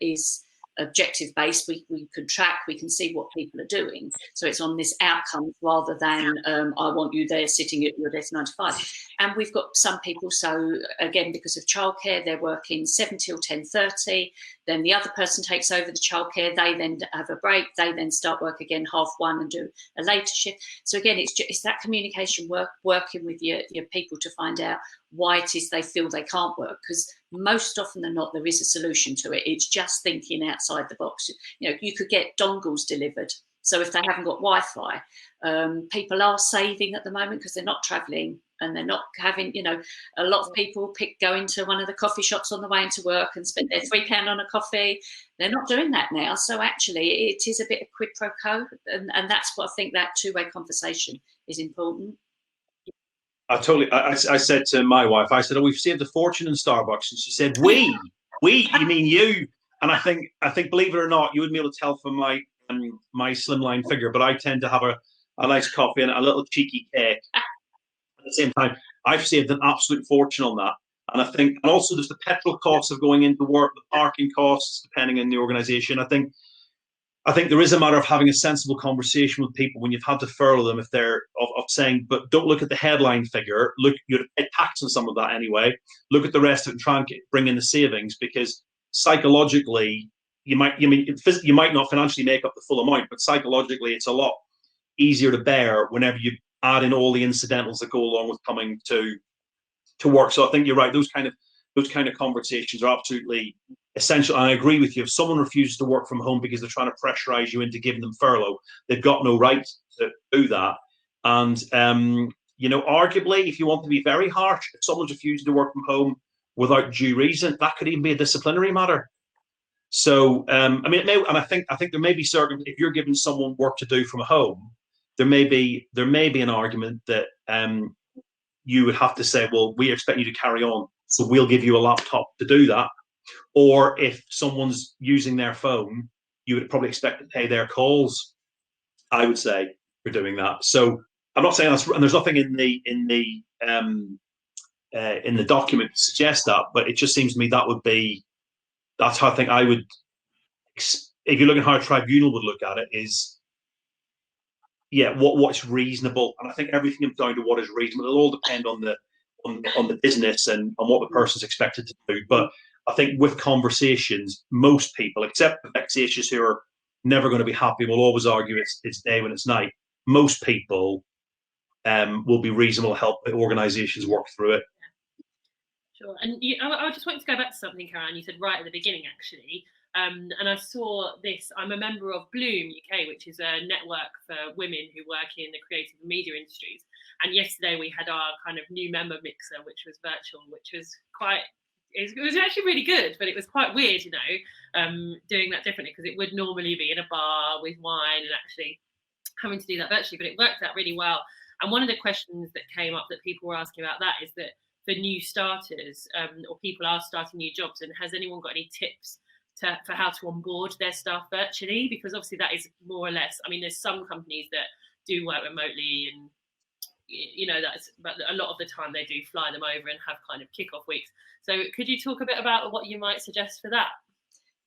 is objective based. We can track, we can see what people are doing. So it's on this outcome rather than I want you there sitting at your desk 9 to 5. And we've got some people, so again, because of childcare, they're working 7 till 10:30. Then the other person takes over the childcare. They then have a break. They then start work again 1:30 and do a later shift. So again, it's that communication working with your people to find out why it is they feel they can't work, because most often than not, there is a solution to it. It's just thinking outside the box. You could get dongles delivered. So if they haven't got Wi-Fi, people are saving at the moment because they're not travelling and they're not having, a lot of people go into one of the coffee shops on the way into work and spend their £3 on a coffee. They're not doing that now. So actually it is a bit of quid pro quo. And that's what I think, that two-way conversation is important. I said to my wife, I said, we've saved a fortune in Starbucks. And she said, we, you mean you? And I think, believe it or not, you wouldn't be able to tell from my slimline figure, but I tend to have a nice coffee and a little cheeky cake. At the same time, I've saved an absolute fortune on that. And I think, and also there's the petrol costs of going into work, the parking costs, depending on the organisation. I think there is a matter of having a sensible conversation with people when you've had to furlough them, if they're of saying, but don't look at the headline figure. Look, you'd pay tax on some of that anyway. Look at the rest of it and try and bring in the savings, because psychologically, you might not financially make up the full amount, but psychologically it's a lot easier to bear whenever you add in all the incidentals that go along with coming to work. So I think you're right. Those kind of conversations are absolutely essential. And I agree with you. If someone refuses to work from home because they're trying to pressurize you into giving them furlough, they've got no right to do that. And arguably, if you want to be very harsh, if someone's refusing to work from home without due reason, that could even be a disciplinary matter. So, I think there may be certain, if you're giving someone work to do from home, there may be an argument that you would have to say, well, we expect you to carry on, so we'll give you a laptop to do that. Or if someone's using their phone, you would probably expect to pay their calls, I would say, for doing that. So I'm not saying that's, and there's nothing in the document to suggest that, but it just seems to me that's how I think I would, if you're looking at how a tribunal would look at it, is, yeah, what's reasonable. And I think everything comes down to what is reasonable. It'll all depend on the business and on what the person's expected to do. But I think with conversations, most people, except the vexatious who are never going to be happy, will always argue it's day when it's night. Most people will be reasonable, help organisations work through it. Sure. And I just wanted to go back to something, Karen, you said right at the beginning, actually. And I saw this. I'm a member of Bloom UK, which is a network for women who work in the creative and media industries. And yesterday we had our kind of new member mixer, which was virtual, which was it was actually really good, but it was quite weird, doing that differently, because it would normally be in a bar with wine and actually having to do that virtually, but it worked out really well. And one of the questions that came up that people were asking about that is that for new starters, or people are starting new jobs, and has anyone got any tips for how to onboard their staff virtually? Because obviously that is more or less, there's some companies that do work remotely, and but a lot of the time they do fly them over and have kind of kickoff weeks. So could you talk a bit about what you might suggest for that?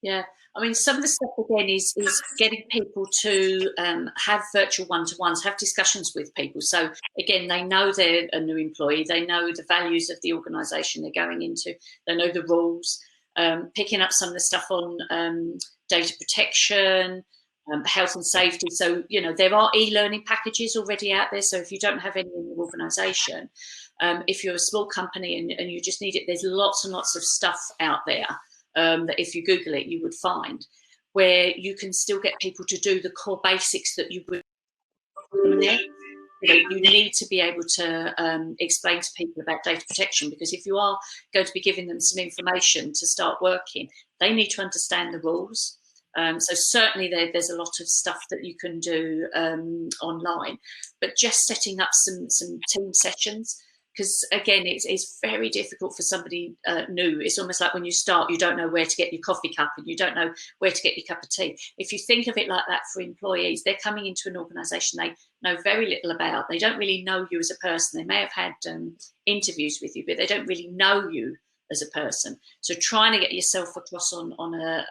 Yeah, some of the stuff again is getting people to have virtual one-to-ones, have discussions with people. So again, they know they're a new employee, they know the values of the organisation they're going into, they know the rules, picking up some of the stuff on data protection, health and safety. So, there are e-learning packages already out there. So if you don't have any in your organisation, if you're a small company and you just need it, there's lots and lots of stuff out there that if you Google it, you would find, where you can still get people to do the core basics that you would there. You need to be able to explain to people about data protection, because if you are going to be giving them some information to start working, they need to understand the rules. So certainly there's a lot of stuff that you can do online, but just setting up some team sessions, because again, it's very difficult for somebody new. It's almost like when you start, you don't know where to get your coffee cup and you don't know where to get your cup of tea. If you think of it like that for employees, they're coming into an organisation they know very little about. They don't really know you as a person. They may have had interviews with you, but they don't really know you as a person. So trying to get yourself across on a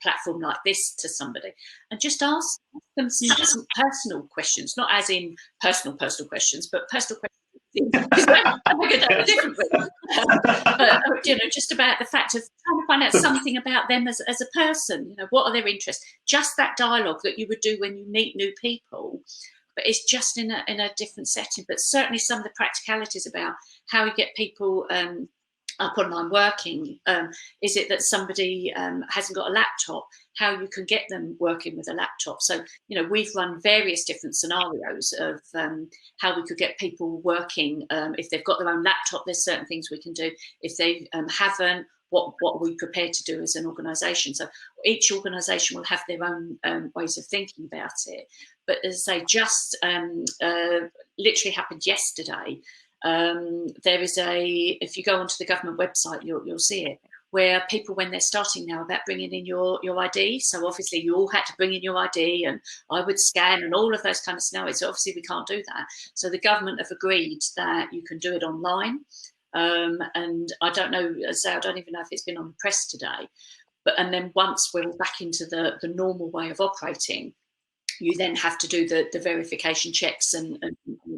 platform like this to somebody, and just ask them some personal questions, not as in personal questions, but personal questions. But just about the fact of trying to find out something about them as a person. What are their interests? Just that dialogue that you would do when you meet new people, but it's just in a different setting. But certainly some of the practicalities about how you get people up online working. Is it that somebody hasn't got a laptop? How you can get them working with a laptop? So, we've run various different scenarios of how we could get people working. If they've got their own laptop, there's certain things we can do. If they haven't, what are we prepared to do as an organisation? So each organisation will have their own ways of thinking about it. But as I say, just literally happened yesterday. There is if you go onto the government website, you'll see it, where people, when they're starting now, about bringing in your ID. So obviously you all had to bring in your ID, and I would scan and all of those kind of scenarios. So obviously we can't do that. So the government have agreed that you can do it online. And I don't know, as I say, I don't even know if it's been on the press today. And then once we're back into the normal way of operating, you then have to do the verification checks and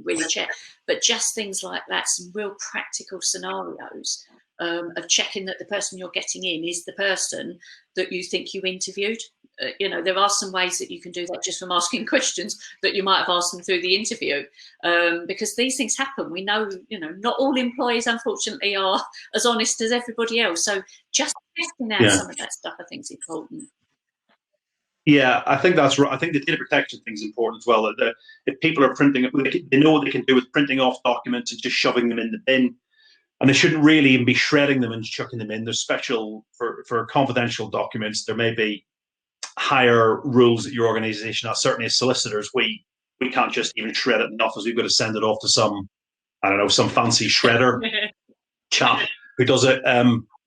really check. But just things like that, some real practical scenarios of checking that the person you're getting in is the person that you think you interviewed. There are some ways that you can do that just from asking questions that you might have asked them through the interview, because these things happen. We know, not all employees, unfortunately, are as honest as everybody else. So just testing out some of that stuff, I think, is important. Yeah, I think that's right. I think the data protection thing is important as well. That if people are printing, they know what they can do with printing off documents and just shoving them in the bin. And they shouldn't really even be shredding them and chucking them in. There's special, for confidential documents, there may be higher rules at your organization. Certainly as solicitors, we can't just even shred it in the office. We've got to send it off to some fancy shredder chap who does it.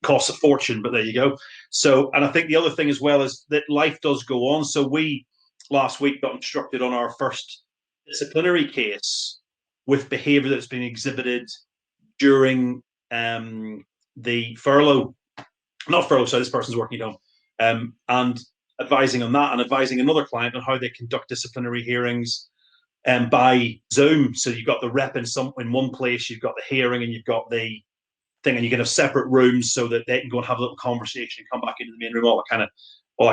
Costs a fortune, but there you go. So, and I think the other thing as well is that life does go on. So we last week got instructed on our first disciplinary case with behavior that's been exhibited during the furlough, not furlough, so this person's working at home, and advising on that, and advising another client on how they conduct disciplinary hearings by Zoom. So you've got the rep in one place, you've got the hearing, and you've got the thing, and you can have separate rooms so that they can go and have a little conversation and come back into the main room, all that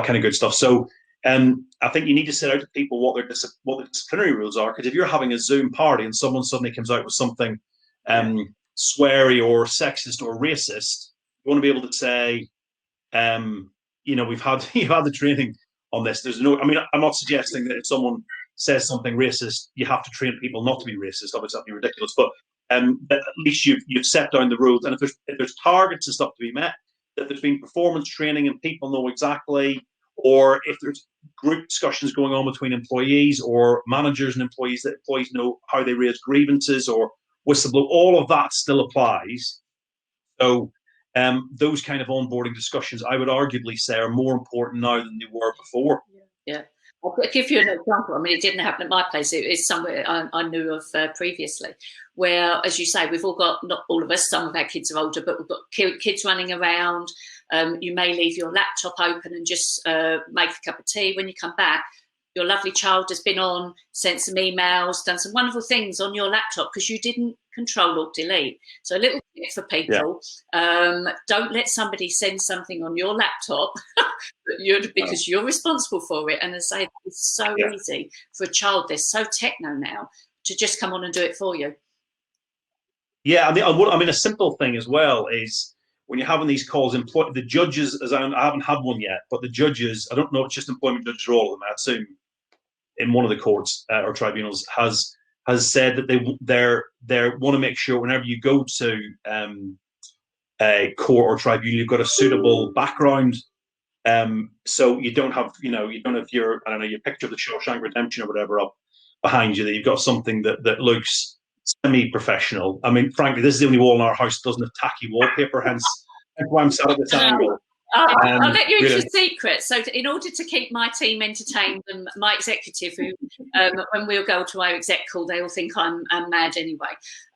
kind of good stuff. So I think you need to set out to people what the disciplinary rules are, because if you're having a Zoom party and someone suddenly comes out with something sweary or sexist or racist, you want to be able to say, you've had the training on this. There's no, I'm not suggesting that if someone says something racist, you have to train people not to be racist. Obviously, that'd be ridiculous. But at least you've set down the rules. And if there's targets and stuff to be met, that there's been performance training and people know exactly, or if there's group discussions going on between employees or managers and employees, that employees know how they raise grievances or whistleblow, all of that still applies. So those kind of onboarding discussions, I would arguably say, are more important now than they were before. Yeah. I'll give you an example. It didn't happen at my place. It is somewhere I knew of previously, where, as you say, we've all got, not all of us, some of our kids are older, but we've got kids running around. You may leave your laptop open and just make a cup of tea. When you come back, your lovely child has been on, sent some emails, done some wonderful things on your laptop because you didn't control or delete. So a little tip for people, don't let somebody send something on your laptop because you're responsible for it. And as I say, it's so easy for a child, they're so techno now, to just come on and do it for you. Yeah, a simple thing as well is when you're having these calls, the judges, I haven't had one yet, but the judges, I don't know, it's just employment judges or all of them, I assume, in one of the courts or tribunals, has said that they want to make sure whenever you go to a court or tribunal, you've got a suitable background. So you don't have, your picture of the Shawshank Redemption or whatever up behind you, that you've got something that looks semi-professional. Frankly, this is the only wall in our house that doesn't have tacky wallpaper, hence why I'm sat at this angle. I'll let you into a secret. So in order to keep my team entertained and my executive, who when we'll go to our exec call, they all think I'm mad anyway.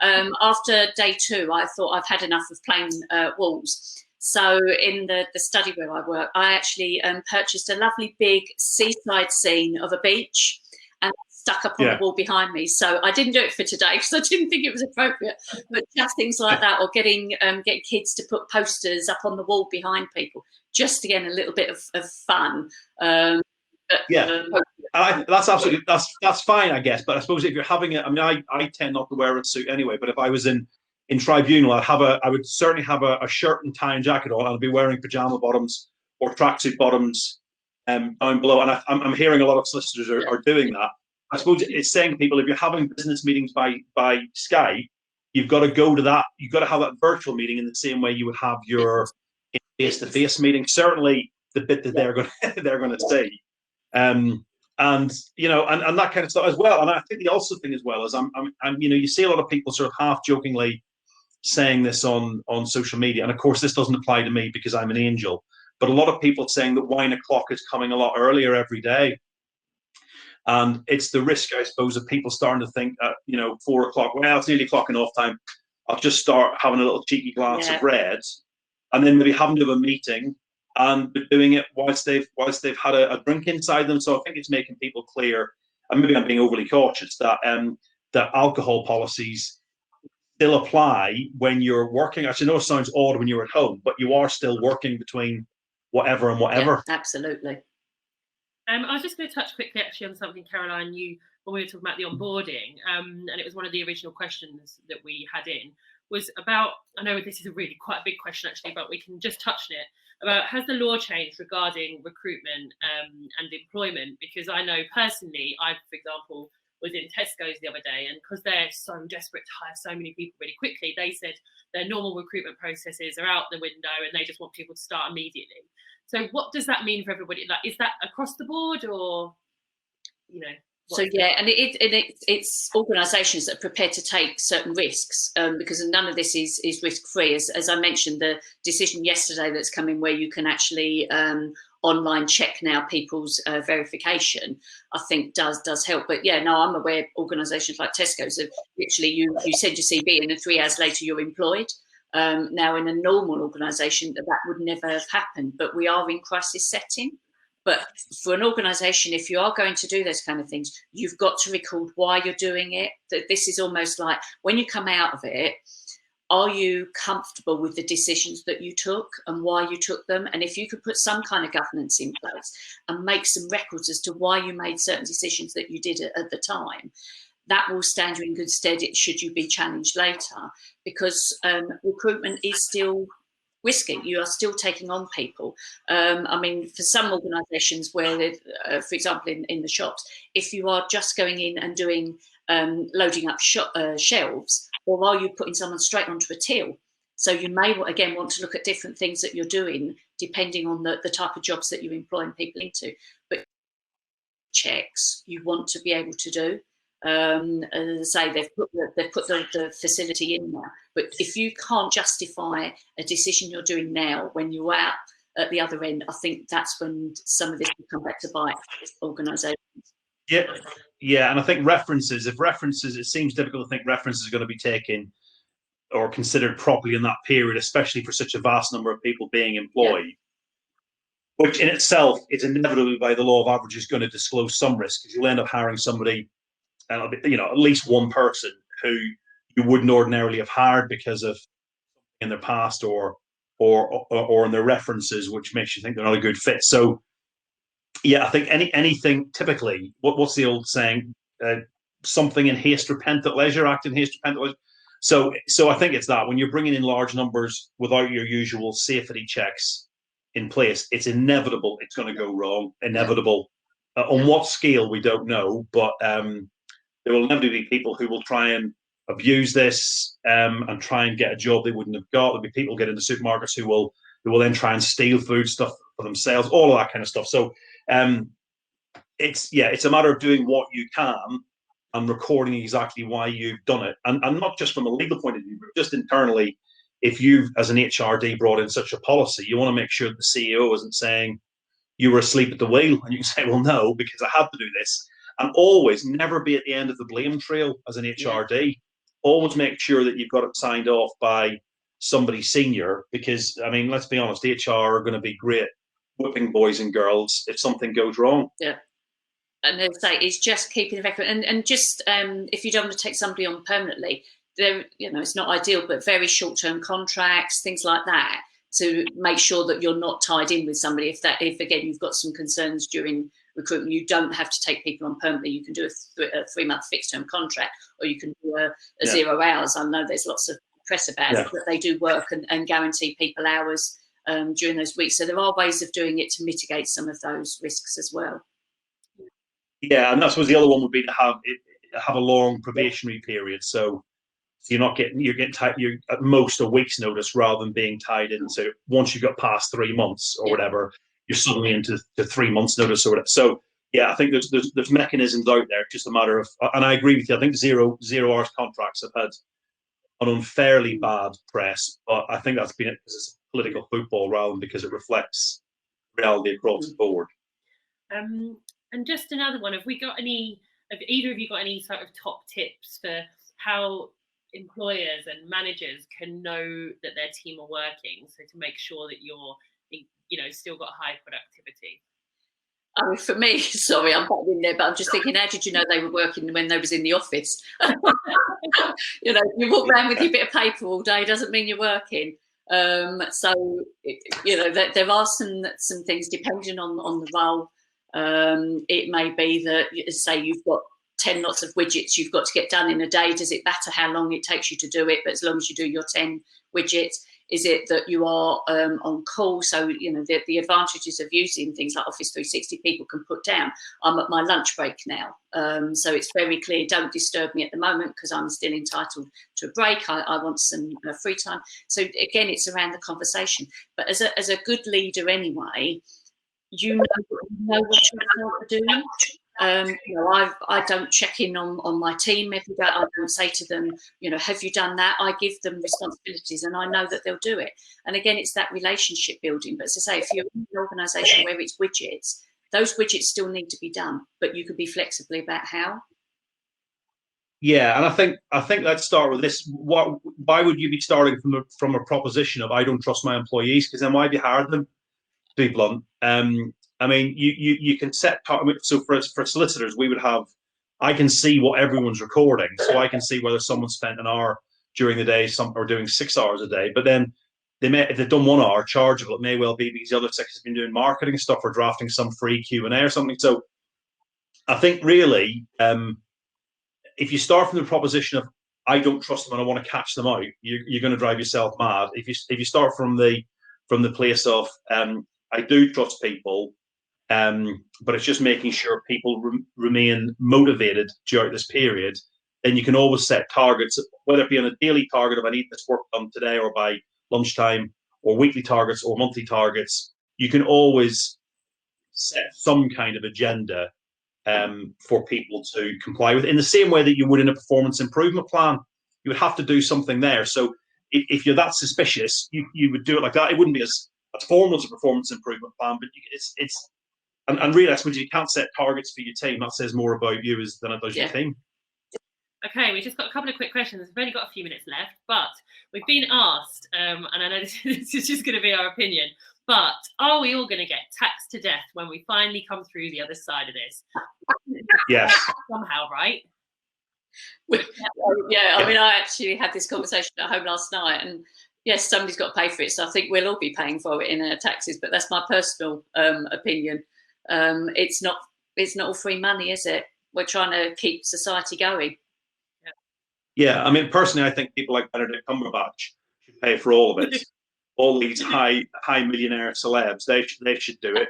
After day 2, I thought I've had enough of plain walls. So in the study where I work, I actually purchased a lovely big seaside scene of a beach and stuck up on the wall behind me. So I didn't do it for today because I didn't think it was appropriate, but just things like that, or getting kids to put posters up on the wall behind people, just again, a little bit of fun. That's absolutely, that's fine, I guess. But I suppose if you're having it, I tend not to wear a suit anyway, but if I was in tribunal, I would certainly have a shirt and tie and jacket on. I'd be wearing pajama bottoms or tracksuit bottoms down below. And I'm hearing a lot of solicitors are doing that. I suppose it's saying to people, if you're having business meetings by Skype, you've got to go to that. You've got to have that virtual meeting in the same way you would have your face-to-face meeting. Certainly, the bit that they're going to say, and that kind of stuff as well. And I think the also thing as well is you see a lot of people sort of half jokingly saying this on social media, and of course this doesn't apply to me because I'm an angel. But a lot of people saying that 9 o'clock is coming a lot earlier every day. And it's the risk, I suppose, of people starting to think, 4 o'clock, well, it's nearly clocking off time. I'll just start having a little cheeky glass of red, and then maybe having to have a meeting and doing it whilst they've had a drink inside them. So I think it's making people clear, and maybe I'm being overly cautious, that alcohol policies still apply when you're working. Actually, I know it sounds odd when you're at home, but you are still working between whatever and whatever. Yeah, absolutely. I was just going to touch quickly actually on something, Caroline, you when we were talking about the onboarding, and it was one of the original questions that we had in, was about, I know this is a really quite a big question actually, but we can just touch on it, about has the law changed regarding recruitment and employment? Because I know personally, I, for example, was in Tesco's the other day, and because they're so desperate to hire so many people really quickly, they said their normal recruitment processes are out the window and they just want people to start immediately. So what does that mean for everybody? Like, is that across the board, or, you know? So yeah, and it's organisations that are prepared to take certain risks, because none of this is risk free. As I mentioned, the decision yesterday that's coming where you can actually online check now people's verification, I think does help. But yeah, no, I'm aware organisations like Tesco's have literally you send your CV and then 3 hours later you're employed. Now in a normal organisation that would never have happened, but we are in crisis setting. But for an organisation, if you are going to do those kind of things, you've got to record why you're doing it. That this is almost like when you come out of it, are you comfortable with the decisions that you took and why you took them? And if you could put some kind of governance in place and make some records as to why you made certain decisions that you did at the time, that will stand you in good stead should you be challenged later, because recruitment is still risky. You are still taking on people. I mean, for some organisations where, for example, in the shops, if you are just going in and doing loading up shelves, or are you putting someone straight onto a till? So you may, again, want to look at different things that you're doing depending on the type of jobs that you're employing people into. But checks you want to be able to do. As I say, they've put the facility in now. But if you can't justify a decision you're doing now when you're out at the other end, I think that's when some of this will come back to bite organisations. Yeah, and I think it seems difficult to think references are going to be taken or considered properly in that period, especially for such a vast number of people being employed. Yeah. Which in itself is inevitably, by the law of averages, going to disclose some risk, because you'll end up hiring somebody, at least one person who you wouldn't ordinarily have hired because of in their past or in their references, which makes you think they're not a good fit. So, yeah, I think anything typically, what's the old saying? Something in haste repent at leisure, act in haste repent at leisure. So I think it's that when you're bringing in large numbers without your usual safety checks in place, it's inevitable it's going to go wrong. Inevitable. On what scale, we don't know, but there will inevitably be people who will try and abuse this and try and get a job they wouldn't have got. There'll be people get into supermarkets who will then try and steal food stuff for themselves, all of that kind of stuff. So it's a matter of doing what you can and recording exactly why you've done it, and not just from a legal point of view, but just internally. If you've, as an HRD, brought in such a policy, you want to make sure that the CEO isn't saying you were asleep at the wheel, and you can say, well, no, because I had to do this. And always, never be at the end of the blame trail as an HRD. Yeah. Always make sure that you've got it signed off by somebody senior, because, I mean, let's be honest, HR are going to be great whipping boys and girls if something goes wrong. Yeah. And as I say, it's just keeping the record. And just if you don't want to take somebody on permanently, it's not ideal, but very short-term contracts, things like that, to make sure that you're not tied in with somebody. If again, you've got some concerns during recruitment, you don't have to take people on permanently. You can do a 3-month fixed-term contract, or you can do a 0 hours. I know there's lots of press about it, but they do work and guarantee people hours during those weeks. So there are ways of doing it to mitigate some of those risks as well. Yeah, and that's what the other one would be, to have a long probationary period. So you're getting at most a week's notice rather than being tied in. So once you got past 3 months or whatever, you're suddenly into the 3 months notice or whatever. So yeah, I think there's mechanisms out there. Just a matter of, and I agree with you. I think zero hours contracts have had an unfairly bad press, but I think that's been a political football rather than because it reflects reality across the board. And just another one, have either of you got any sort of top tips for how employers and managers can know that their team are working, so to make sure that you're still got high productivity? I mean, for me, sorry, I'm not in there, but I'm just thinking, how did you know they were working when they was in the office? You know, you walk around with your bit of paper all day doesn't mean you're working. So, you know, there are some things depending on the role. It may be that, say, you've got 10 lots of widgets you've got to get done in a day. Does it matter how long it takes you to do it? But as long as you do your 10 widgets, is it that you are on call? So, you know, the advantages of using things like Office 360, people can put down, I'm at my lunch break now. So it's very clear, don't disturb me at the moment because I'm still entitled to a break. I want some free time. So again, it's around the conversation. But as a good leader anyway, you know what you're doing. You know, I don't check in on my team every day. I don't say to them, you know, have you done that? I give them responsibilities and I know that they'll do it. And again, it's that relationship building. But as I say, if you're in an organisation where it's widgets, those widgets still need to be done, but you can be flexible about how. Yeah, and I think let's start with this. Why would you be starting from a proposition of I don't trust my employees? Because then why have you hired them? To be blunt. I mean, you can set. So for solicitors, we would have. I can see what everyone's recording, so I can see whether someone spent an hour during the day, some are doing 6 hours a day. But then if they've done 1 hour, chargeable. It may well be because the other 6 has been doing marketing stuff or drafting some free Q&A or something. So I think really, if you start from the proposition of I don't trust them and I want to catch them out, you're going to drive yourself mad. If you start from the place of I do trust people, but it's just making sure people remain motivated throughout this period, then you can always set targets, whether it be on a daily target of I need this work done today or by lunchtime, or weekly targets or monthly targets. You can always set some kind of agenda for people to comply with, in the same way that you would in a performance improvement plan. You would have to do something there. So if you're that suspicious, you would do it like that. It wouldn't be as formal as a performance improvement plan, but it's and really, I suppose you can't set targets for your team. That says more about you than it does your team. Okay, we've just got a couple of quick questions. We've only got a few minutes left, but we've been asked, and I know this is just going to be our opinion, but are we all going to get taxed to death when we finally come through the other side of this? Yes. Somehow, right? Yeah, I mean, I actually had this conversation at home last night, and yes, somebody's got to pay for it, so I think we'll all be paying for it in our taxes, but that's my personal opinion. It's not all free money, is it? We're trying to keep society going. Yeah, I mean, personally, I think people like Benedict Cumberbatch should pay for all of it. All these high millionaire celebs, they should do it.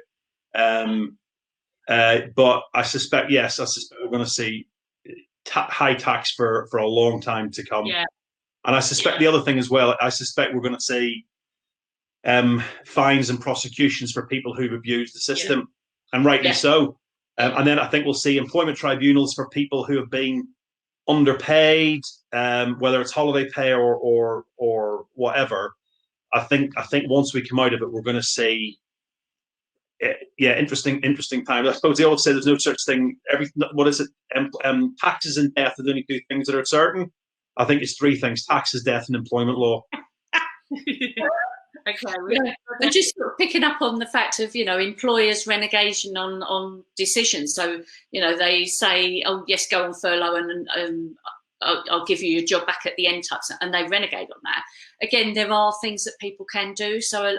But I suspect we're going to see high tax for a long time to come. Yeah. And I suspect the other thing as well, I suspect we're going to see fines and prosecutions for people who've abused the system, and rightly so. And then I think we'll see employment tribunals for people who have been underpaid, whether it's holiday pay or whatever. I think once we come out of it, we're going to see, interesting times. I suppose they always say there's no such thing. What is it? Taxes and death are the only 2 things that are certain. I think it's 3 things: taxes, death, and employment law. Okay, we're just sort of picking up on the fact of, you know, employers' renegation on decisions. So, you know, they say, oh yes, go on furlough and I'll give you your job back at the end types, and they renegade on that. Again, there are things that people can do. So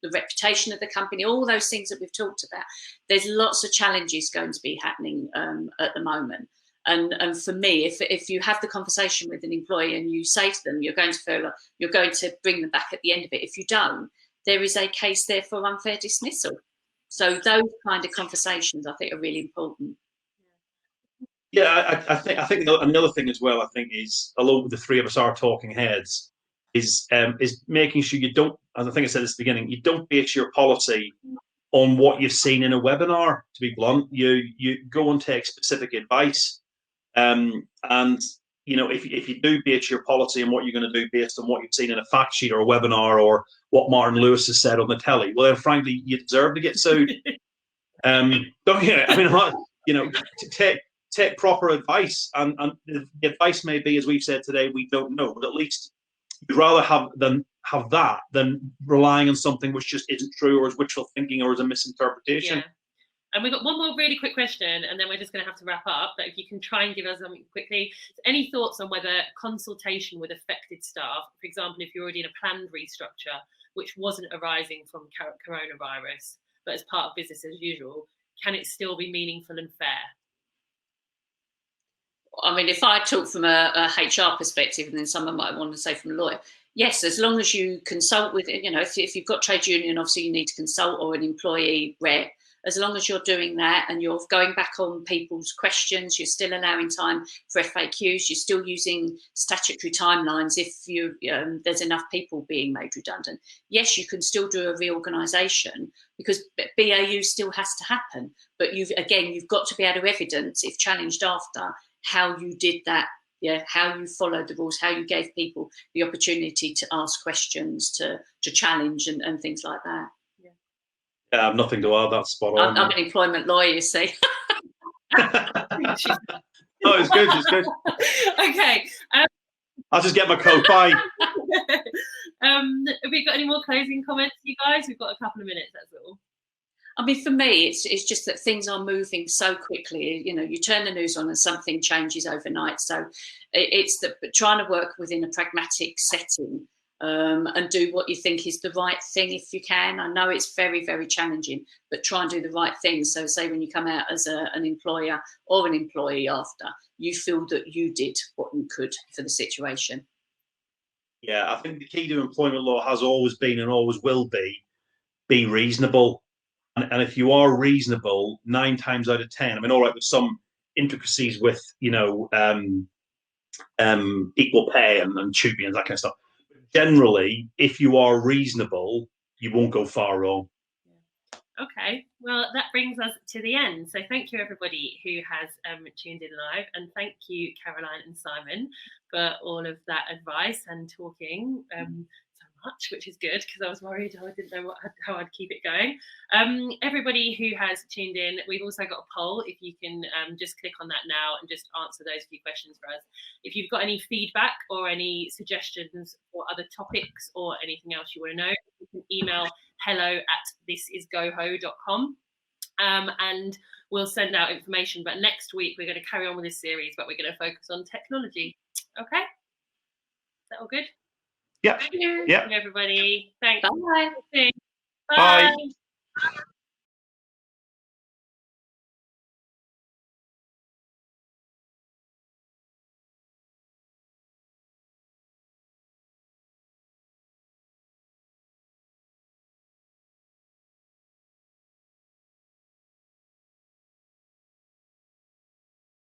the reputation of the company, all those things that we've talked about, there's lots of challenges going to be happening at the moment. And for me, if you have the conversation with an employee and you say to them, you're going to furlough, you're going to bring them back at the end of it. If you don't, there is a case there for unfair dismissal. So those kind of conversations, I think, are really important. Yeah, I think another thing as well, I think, is, although the 3 of us are talking heads, is making sure you don't, as I think I said at the beginning, you don't base your policy on what you've seen in a webinar. To be blunt, you go and take specific advice. And you know, if you do base your policy on what you're going to do based on what you've seen in a fact sheet or a webinar or what Martin Lewis has said on the telly, well, then frankly, you deserve to get sued. Don't you? I mean, you know, take proper advice, and the advice may be, as we've said today, we don't know, but at least you'd rather have that than relying on something which just isn't true, or is wishful thinking, or is a misinterpretation. Yeah. And we've got one more really quick question, and then we're just going to have to wrap up. But if you can try and give us something quickly, any thoughts on whether consultation with affected staff, for example, if you're already in a planned restructure, which wasn't arising from coronavirus, but as part of business as usual, can it still be meaningful and fair? I mean, if I talk from a HR perspective, and then someone might want to say from a lawyer, yes, as long as you consult with, you know, if you've got trade union, obviously you need to consult, or an employee rep. As long as you're doing that and you're going back on people's questions, you're still allowing time for FAQs, you're still using statutory timelines if there's enough people being made redundant. Yes, you can still do a reorganisation because BAU still has to happen. But you've got to be able to evidence, if challenged after, how you did that, how you followed the rules, how you gave people the opportunity to ask questions, to challenge and things like that. I have nothing to add. That's spot on. I'm an employment lawyer, you see. No, it's good. It's good. Okay. I'll just get my coat. Bye. Have we got any more closing comments, you guys? We've got a couple of minutes. That's all. I mean, for me, it's just that things are moving so quickly. You know, you turn the news on and something changes overnight. So it's trying to work within a pragmatic setting. And do what you think is the right thing if you can. I know it's very, very challenging, but try and do the right thing. So say when you come out as an employer or an employee after, you feel that you did what you could for the situation. Yeah, I think the key to employment law has always been and always will be reasonable. And if you are reasonable, 9 times out of 10, I mean, all right, there's some intricacies with, equal pay and tutoring and that kind of stuff. Generally, if you are reasonable, you won't go far wrong. Okay, well, that brings us to the end. So thank you, everybody who has tuned in live. And thank you, Caroline and Simon, for all of that advice and talking so much, which is good because I was worried I didn't know how I'd keep it going. Everybody who has tuned in, we've also got a poll. If you can just click on that now and just answer those few questions for us. If you've got any feedback or any suggestions for other topics or anything else you want to know, you can email hello@thisisgoho.com and we'll send out information. But next week we're going to carry on with this series, but we're going to focus on technology. Okay, is that all good? Yeah. Thank you, everybody. Thanks. Bye. Bye. Bye.